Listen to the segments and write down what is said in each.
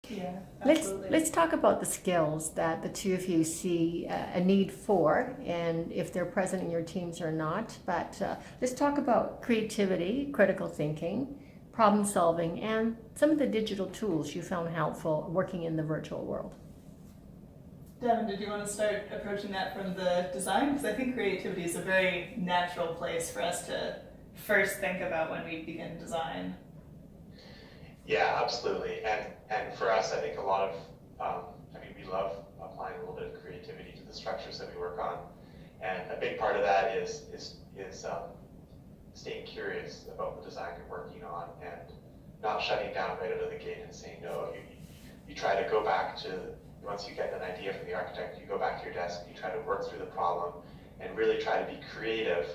Yeah, Let's absolutely. talk about the skills that the two of you see a need for, and if they're present in your teams or not. But let's talk about creativity, critical thinking, problem solving, and some of the digital tools you found helpful working in the virtual world. Devin, did you want to start approaching that from the design? Because I think creativity is a very natural place for us to first think about when we begin design. Yeah, absolutely. And for us, I think a lot of, we love applying a little bit of creativity to the structures that we work on. And a big part of that is staying curious about the design you're working on and not shutting down right out of the gate and saying no. You try to go back to, once you get an idea from the architect, you go back to your desk and you try to work through the problem and really try to be creative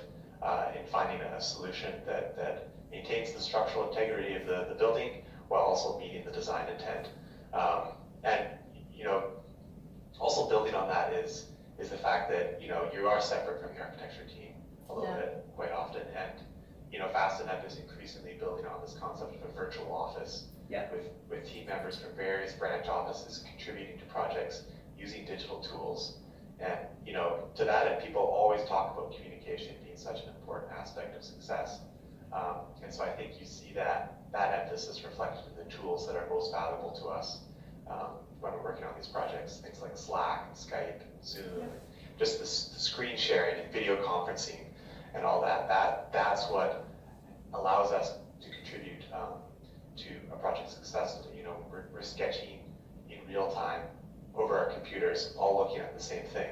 in finding a solution that maintains the structural integrity of the building while also meeting the design intent. And also building on that is the fact that you are separate from the architecture team a little bit quite often, and FastNet is increasingly building on this concept of a virtual office with team members from various branch offices contributing to projects using digital tools. And to that end, people always talk about communication being such an important aspect of success. And so I think you see that emphasis reflected in the tools that are most valuable to us when we're working on these projects, things like Slack, and Skype, and Zoom, just the screen sharing and video conferencing and all that. That's what allows us to contribute to a project success. We're sketching in real time over our computers, all looking at the same thing.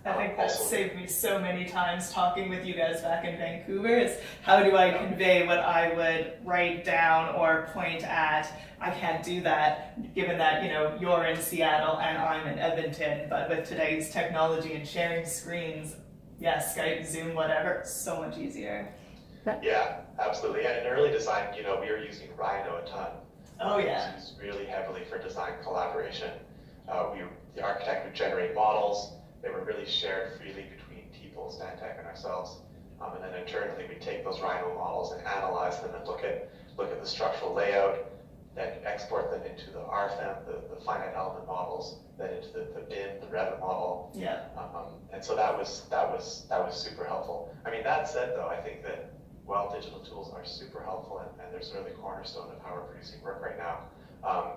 I think that saved me so many times talking with you guys back in Vancouver is how do I convey what I would write down or point at. I can't do that given that you're in Seattle and I'm in Edmonton, but with today's technology and sharing screens, Skype, Zoom, whatever, it's so much easier. Yeah, absolutely. And in early design, we were using Rhino a ton. Oh yeah. It was used really heavily for design collaboration. The architect would generate models. They were really shared freely between people, Stantec and ourselves. And then internally, we'd take those Rhino models and analyze them and look at the structural layout, then export them into the RFM, the finite element models, then into the BIM, the Revit model. Yeah. And so that was super helpful. That said, though, I think that while digital tools are super helpful and they're sort of the cornerstone of how we're producing work right now,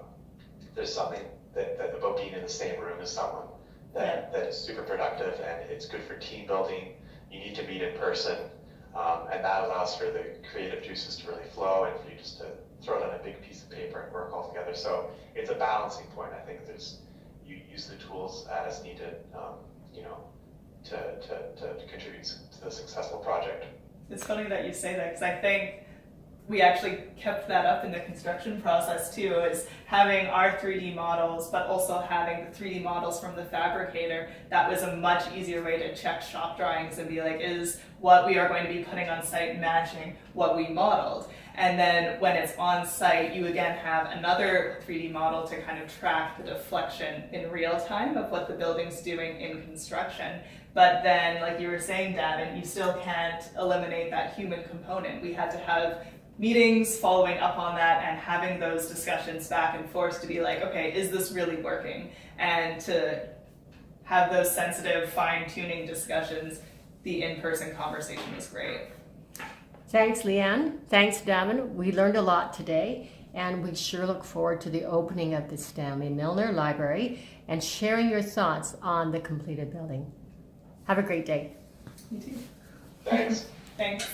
there's something that about being in the same room as someone that is super productive, and it's good for team building. You need to meet in person, and that allows for the creative juices to really flow and for you just to throw it on a big piece of paper and work all together. So it's a balancing point. I think you use the tools as needed, to contribute to the successful project. It's funny that you say that because I think we actually kept that up in the construction process too, is having our 3D models, but also having the 3D models from the fabricator. That was a much easier way to check shop drawings and be like, is what we are going to be putting on site matching what we modeled? And then when it's on site, you again have another 3D model to kind of track the deflection in real time of what the building's doing in construction. But then, like you were saying, Davin, you still can't eliminate that human component. We had to have meetings following up on that and having those discussions back and forth to be like, okay, is this really working? And to have those sensitive fine-tuning discussions, the in-person conversation was great. Thanks, Leanne. Thanks, Davin. We learned a lot today, and we sure look forward to the opening of the Stanley Milner Library and sharing your thoughts on the completed building. Have a great day. You too. Thanks. Thanks.